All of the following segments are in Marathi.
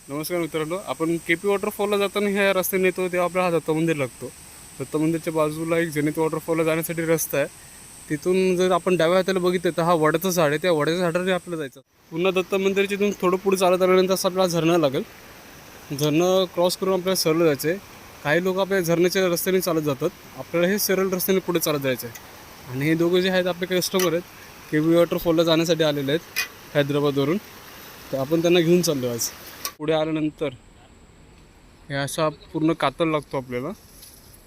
नमस्कार मित्रांनो, आपण केपी वॉटरफॉलला जाताना ह्या रस्त्याने येतो तेव्हा आपला हा दत्त मंदिर लागतो. दत्त मंदिरच्या बाजूला एक जनित वॉटरफॉलला जाण्यासाठी रस्ता आहे. तिथून जर आपण डाव्या हाताला बघितलं तर हा वडाचं झाड आहे. त्या वडाच्या झाडाने आपल्याला जायचं. पुन्हा दत्त मंदिरच्या इथून थोडं पुढे चालत आल्यानंतर असं आपल्याला झरणं लागेल. झरणं क्रॉस करून आपल्याला सरळ जायचं आहे. काही लोक आपल्या झरण्याच्या रस्त्याने चालत जातात, आपल्याला हे सरळ रस्त्याने पुढे चालत जायचं आहे. आणि हे दोघं जे आहेत आपले कस्टमर आहेत, केपी वॉटरफॉलला जाण्यासाठी आलेले आहेत हैदराबादवरून. तर आपण त्यांना घेऊन चाललो आज. पुढे आल्यानंतर हे असा पूर्ण कातल लागतो आपल्याला.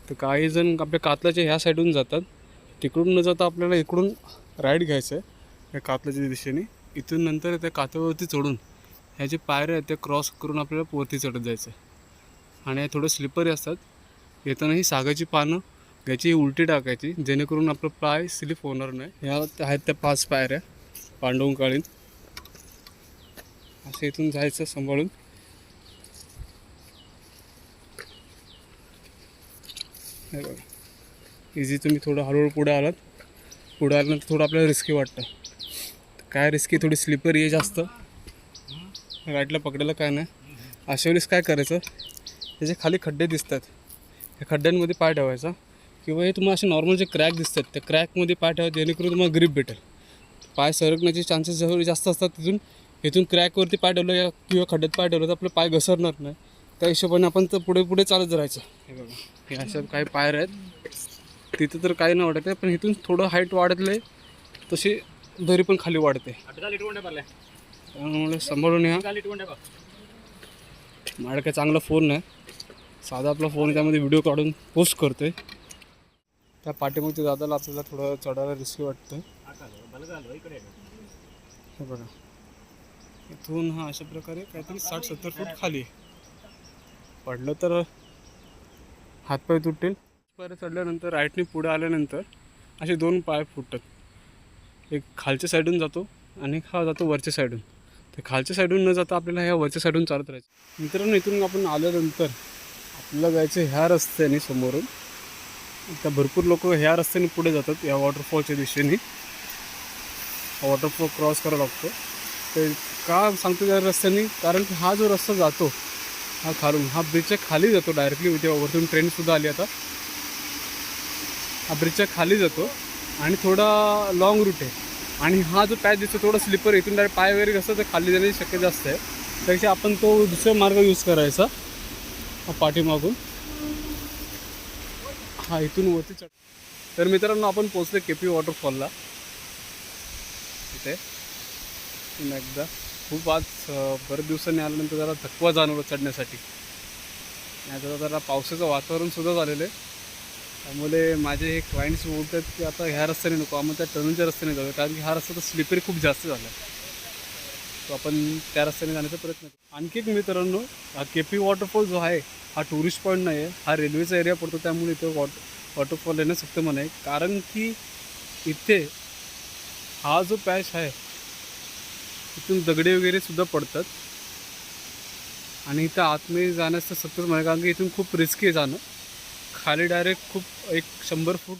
तर काही जण आपल्या कातलाच्या ह्या साईडून जातात, तिकडून न जाता आपल्याला इकडून राईड घ्यायचं आहे या कातलाच्या दिशेने. इथून नंतर त्या कातळवरती चढून ह्या जे पायऱ्या आहेत त्या क्रॉस करून आपल्याला वरती चढत जायचं आहे. आणि थोडं स्लिपरी असतात. येताना ही सागाची पानं घ्यायची, उलटी टाकायची, जेणेकरून आपलं पाय स्लिप होणार नाही. ह्या आहेत त्या 5 पायऱ्या पांडवकाळीन. असं इथून जायचं सांभाळून. हे बघा, इझी. तुम्ही थोडं हळूहळू पुढे आल्यानंतर थोडं आपल्याला रिस्की वाटतं. काय रिस्की, थोडी स्लिपरी आहे जास्त. राईटला पकडायला काय नाही. अशा वेळेस काय करायचं, त्याचे खाली खड्डे दिसतात, त्या खड्ड्यांमध्ये पाय ठेवायचा. किंवा हे तुम्हाला असे नॉर्मल जे क्रॅक दिसतात त्या क्रॅकमध्ये पाय ठेवा, जेणेकरून तुम्हाला ग्रिप भेटेल. पाय सरकण्याचे चान्सेस जेवढे जास्त असतात इथून क्रॅकवरती पाय ठेवलं किंवा खड्ड्यात पाय ठेवलं तर आपलं पाय घसरणार नाही. त्या हिशोबाने आपण तर पुढे चालत राहायचं. हे बघा, हे अशा काही पायऱ्या आहेत. तिथं तर काही नाही वाटत आहे, पण इथून थोडं हाईट वाढतलं तशी दरी पण खाली वाढते. त्यामुळे सांभाळून या. माझ्या काय चांगला फोन नाही, साधा आपला फोन, त्यामध्ये व्हिडिओ काढून पोस्ट करतोय. त्या पाठीमागच्या दादाला आपल्याला थोडं चढायला रिस्की वाटतं. हे बघा, इथून हा अशा प्रकारे काहीतरी 60-70 फूट खाली. पडलं तर हातपाय तुटेल. पायऱ्या चढल्यानंतर राईटने पुढे आल्यानंतर असे 2 पाय फुटतात. एक खालच्या साईडून जातो आणि हा जातो वरच्या साईडून. तर खालच्या साईडून न जाता आपल्याला ह्या वरच्या साईडून चालत राहायचं. मित्रांनो, इथून आपण आल्यानंतर आपल्याला जायचं ह्या रस्त्याने समोरून. आता भरपूर लोक ह्या रस्त्याने पुढे जातात या वॉटरफॉलच्या दिशेने. वॉटरफॉल क्रॉस करावा लागतो. ते का सांगतो त्या रस्त्याने, कारण की हा जो रस्ता जातो हा खालून, हा ब्रिजच्या खाली जातो डायरेक्टली. तेव्हा वरतून ट्रेनसुद्धा आली आता. हा ब्रिजच्या खाली जातो आणि थोडा लॉंग रूट आहे. आणि हा जो पॅच दिसतो थोडा स्लिपर, इथून डायरेक्ट पाय वगैरे कसं तर खाली जाण्याची शक्यता जास्त आहे. त्यापेक्षा आपण तो दुसरा मार्ग यूज करायचा, हा पाठीमागून. हा इथून वरती चढ. तर मित्रांनो, आपण पोचले केपी वॉटरफॉलला. इथे एकदा खूप आज बरेच दिवसांनी आल्यानंतर जरा थकवा जाणवला चढण्यासाठी. नाही जरा पावसाचं वातावरणसुद्धा झालेलं आहे. त्यामुळे माझे हे क्लायंट्स बोलतात की आता ह्या रस्त्याने नको, आपण त्या टर्नच्या रस्त्याने जाऊया, कारण की हा रस्ता तर स्लिपरी खूप जास्त झाला आहे. तो आपण त्या रस्त्याने जाण्याचा प्रयत्न करतो. आणखी एक मित्रांनो, हा केपी वॉटरफॉल जो आहे हा टुरिस्ट पॉईंट नाही आहे, हा रेल्वेचा एरिया पडतो. त्यामुळे इथे वॉटरफॉल येणं सक्त मन आहे. कारण की इथे हा जो पॅच आहे इथून दगडे वगैरे सुद्धा पडतात. आणि इथं आतमध्ये जाण्याचं सतत म्हणे, कारण की इथून खूप रिस्की आहे जाणं. खाली डायरेक्ट खूप 100 फूट